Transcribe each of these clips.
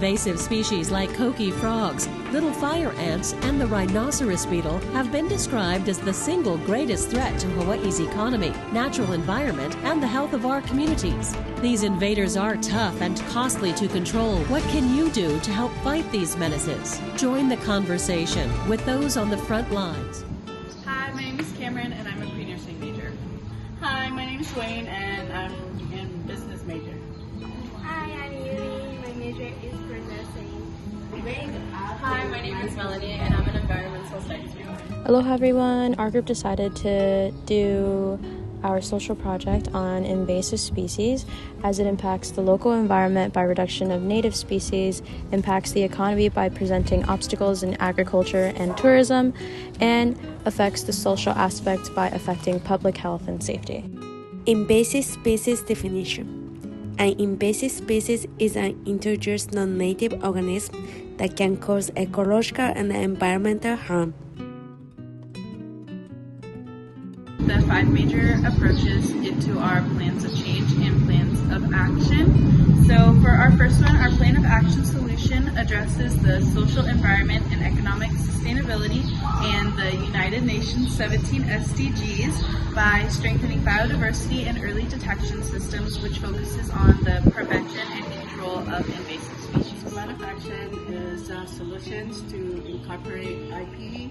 Invasive species like coqui frogs, little fire ants, and the rhinoceros beetle have been described as the single greatest threat to Hawaii's economy, natural environment, and the health of our communities. These invaders are tough and costly to control. What can you do to help fight these menaces? Join the conversation with those on the front lines. Hi, my name is Camryn and I'm a pre-nursing major. Hi, my name is Wayne and I'm in business major. Hi, I'm Yuri. My major is for nursing. Hi, my name is Melany and I'm an environmental studies major. Aloha everyone. Our group decided to do our social project on invasive species as it impacts the local environment by reduction of native species, impacts the economy by presenting obstacles in agriculture and tourism, and affects the social aspect by affecting public health and safety. Invasive species definition. An invasive species is an introduced non-native organism that can cause ecological and environmental harm. The 5 major approaches into our plans of change and plans of action. So for our first one, our plan of action solution addresses the social, environment, and economic sustainability and the United Nations 17 SDGs by strengthening biodiversity and early detection systems, which focuses on the prevention and control of invasive species. Plan of action is solutions to incorporate IP.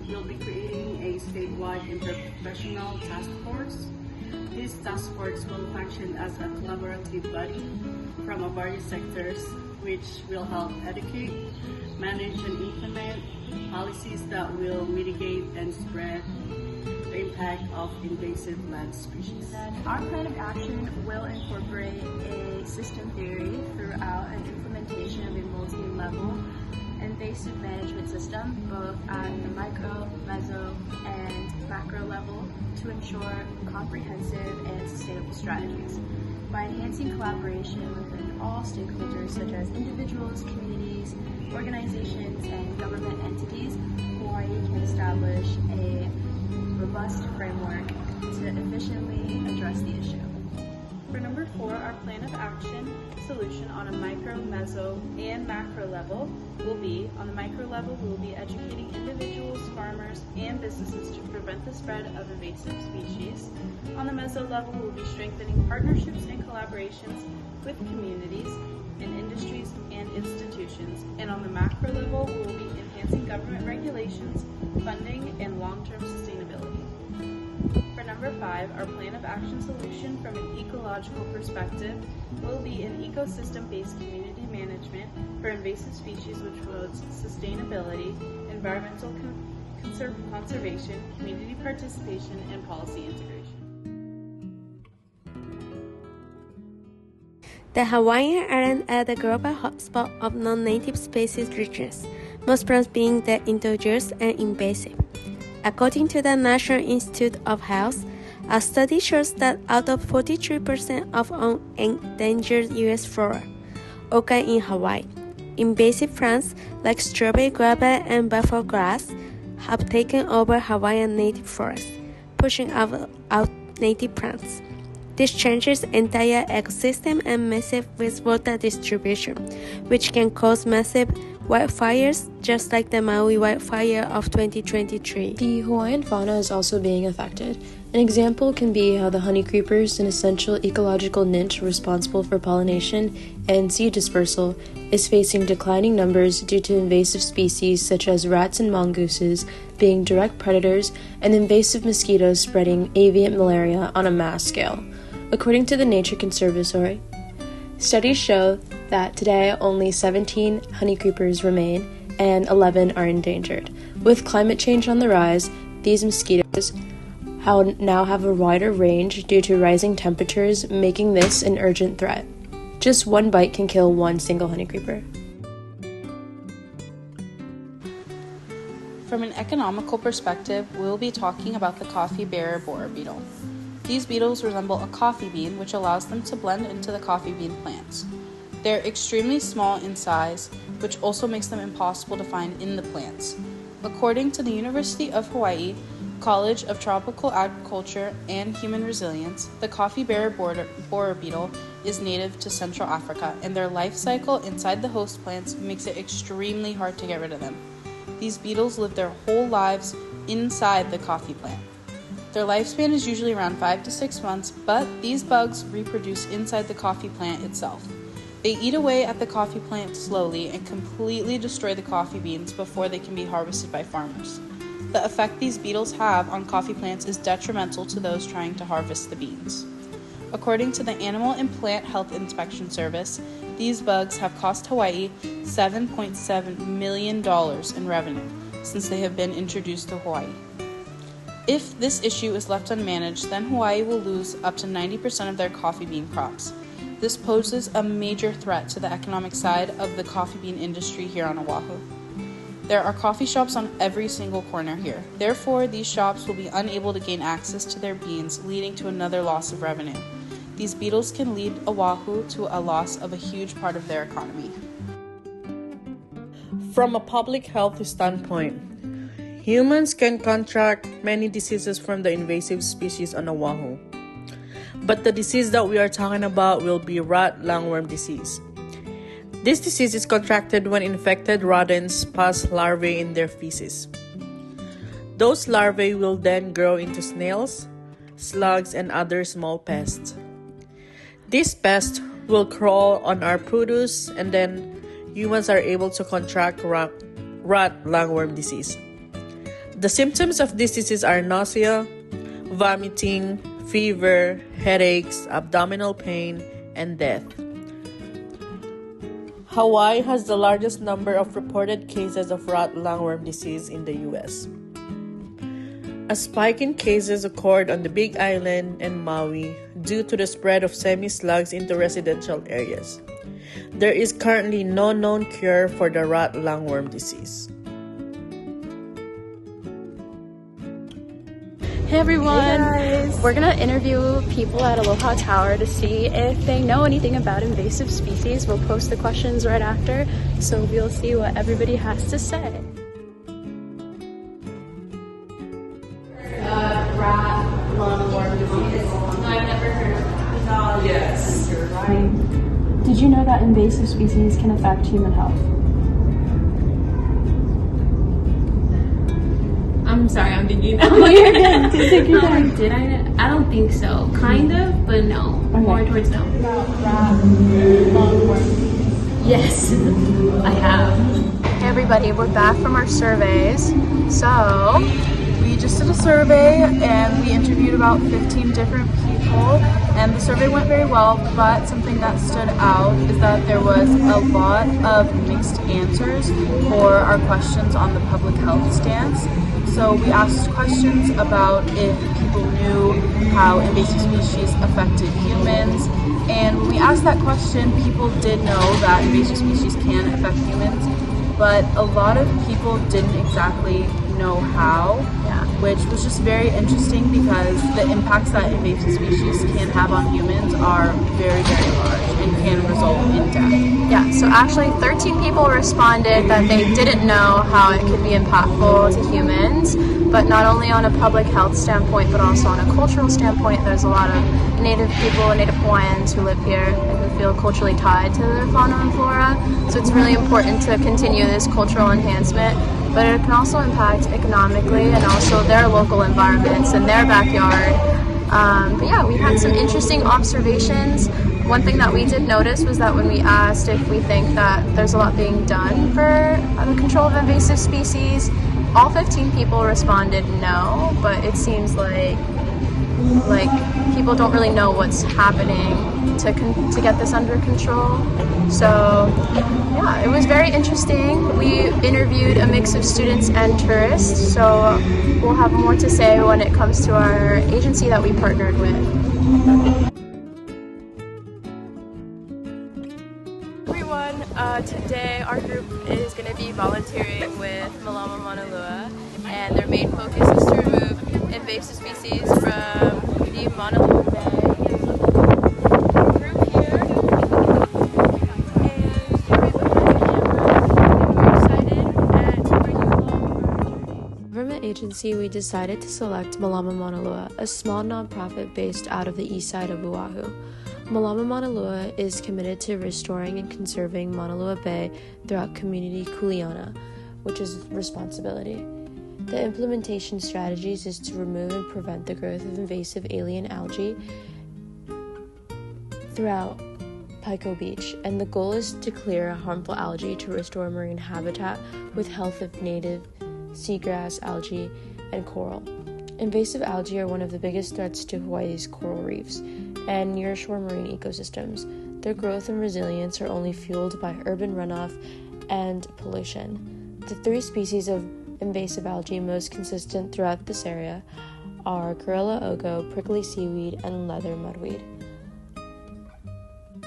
We'll be creating a statewide interprofessional task force. This task force will function as a collaborative body from various sectors, which will help educate, manage, and implement policies that will mitigate and spread the impact of invasive land species. Our plan of action will incorporate a system theory throughout an implementation of a multi-level invasive management system, both at the micro, meso, and macro level, to ensure comprehensive and sustainable strategies. By enhancing collaboration within all stakeholders such as individuals, communities, organizations, and government entities, Hawaii can establish a robust framework to efficiently address the issue. For number 4, our plan of action solution on a micro, meso, and macro level will be, on the micro level, we will be educating individuals, farmers, and businesses to prevent the spread of invasive species. On the meso level, we will be strengthening partnerships and collaborations with communities and industries and institutions. And on the macro level, we will be enhancing government regulations, funding, and long-term sustainability. For number 5, our plan of action solution from an ecological perspective will be an ecosystem-based community management for invasive species, which promotes sustainability, environmental conservation, community participation, and policy integration. The Hawaiian Islands are the global hotspot of non-native species richness, most pronounced being the introduced and invasive. According to the National Institute of Health, a study shows that out of 43% of all endangered U.S. flora occur in Hawaii, invasive plants like strawberry guava and buffalo grass have taken over Hawaiian native forests, pushing out native plants. This changes entire ecosystem and massive wastewater distribution, which can cause massive wildfires, just like the Maui wildfire of 2023. The Hawaiian fauna is also being affected. An example can be how the honey creepers, an essential ecological niche responsible for pollination and seed dispersal, is facing declining numbers due to invasive species such as rats and mongooses being direct predators and invasive mosquitoes spreading avian malaria on a mass scale. According to the Nature Conservatory, studies show that today only 17 honey creepers remain and 11 are endangered. With climate change on the rise, these mosquitoes now have a wider range due to rising temperatures, making this an urgent threat. Just one bite can kill one single honey creeper. From an economical perspective, we'll be talking about the coffee bearer borer beetle. These beetles resemble a coffee bean, which allows them to blend into the coffee bean plants. They're extremely small in size, which also makes them impossible to find in the plants. According to the University of Hawaii, College of Tropical Agriculture and Human Resilience, the coffee bearer borer beetle is native to Central Africa, and their life cycle inside the host plants makes it extremely hard to get rid of them. These beetles live their whole lives inside the coffee plant. Their lifespan is usually around 5 to 6 months, but these bugs reproduce inside the coffee plant itself. They eat away at the coffee plant slowly and completely destroy the coffee beans before they can be harvested by farmers. The effect these beetles have on coffee plants is detrimental to those trying to harvest the beans. According to the Animal and Plant Health Inspection Service, these bugs have cost Hawaii $7.7 million in revenue since they have been introduced to Hawaii. If this issue is left unmanaged, then Hawaii will lose up to 90% of their coffee bean crops. This poses a major threat to the economic side of the coffee bean industry here on Oahu. There are coffee shops on every single corner here. Therefore, these shops will be unable to gain access to their beans, leading to another loss of revenue. These beetles can lead Oahu to a loss of a huge part of their economy. From a public health standpoint, humans can contract many diseases from the invasive species on Oahu. But the disease that we are talking about will be rat lungworm disease. This disease is contracted when infected rodents pass larvae in their feces. Those larvae will then grow into snails, slugs, and other small pests. These pests will crawl on our produce, and then humans are able to contract rat lungworm disease. The symptoms of this disease are nausea, vomiting, fever, headaches, abdominal pain, and death. Hawaii has the largest number of reported cases of rat lungworm disease in the U.S. A spike in cases occurred on the Big Island and Maui due to the spread of semi-slugs into residential areas. There is currently no known cure for the rat lungworm disease. Hey everyone! Hey guys. We're gonna interview people at Aloha Tower to see if they know anything about invasive species. We'll post the questions right after, so we'll see what everybody has to say. Rat lungworm disease. I've never heard of it. Yes, you're right. Did you know that invasive species can affect human health? I'm sorry, I'm thinking. No, you're good. Take your time. Did I know? I don't think so. Kind of, but no. Okay. More towards no. Rat lungworm. Yes, I have. Hey everybody, we're back from our surveys. So, We just did a survey and we interviewed about 15 different people, and the survey went very well, but something that stood out is that there was a lot of mixed answers for our questions on the public health stance. So we asked questions about if people knew how invasive species affected humans, and when we asked that question, people did know that invasive species can affect humans, but a lot of people didn't exactly know how, which was just very interesting because the impacts that invasive species can have on humans are very, very large and can result in death. yeah, so actually 13 people responded that they didn't know how it could be impactful to humans, but not only on a public health standpoint, but also on a cultural standpoint. There's a lot of Native people, Native Hawaiians who live here and who feel culturally tied to their fauna and flora. So it's really important to continue this cultural enhancement, but it can also impact economically and also their local environments and their backyard. But yeah, we had some interesting observations. One thing that we did notice was that when we asked if we think that there's a lot being done for the control of invasive species, all 15 people responded no, but it seems like people don't really know what's happening to get this under control. So yeah, it was very interesting. We interviewed a mix of students and tourists, so we'll have more to say when it comes to our agency that we partnered with. Everyone, today our group is going to be volunteering with Malama Mauna Lua, and their main focus is to remove invasive species from the Mauna Lua Bay. Group here, and we're excited to bring you along. Government agency, we decided to select Melany Mauna Lua, a small nonprofit based out of the east side of Oahu. Melany Mauna Lua is committed to restoring and conserving Mauna Lua Bay throughout community Kuleana, which is responsibility. The implementation strategies is to remove and prevent the growth of invasive alien algae throughout Pico Beach, and the goal is to clear harmful algae to restore marine habitat with health of native seagrass, algae, and coral. Invasive algae are one of the biggest threats to Hawaii's coral reefs and nearshore marine ecosystems. Their growth and resilience are only fueled by urban runoff and pollution. The 3 species of invasive algae most consistent throughout this area are gorilla ogo, prickly seaweed, and leather mudweed.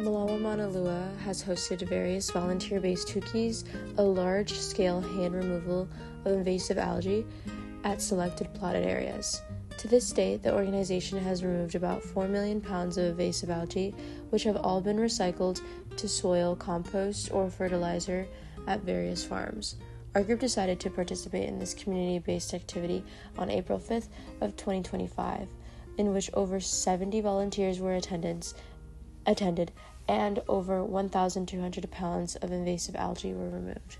Melany Mauna Lua has hosted various volunteer-based tukis, a large-scale hand removal of invasive algae at selected plotted areas. To this date, the organization has removed about 4 million pounds of invasive algae, which have all been recycled to soil, compost, or fertilizer at various farms. Our group decided to participate in this community-based activity on April 5th of 2025, in which over 70 volunteers were attended, and over 1,200 pounds of invasive algae were removed.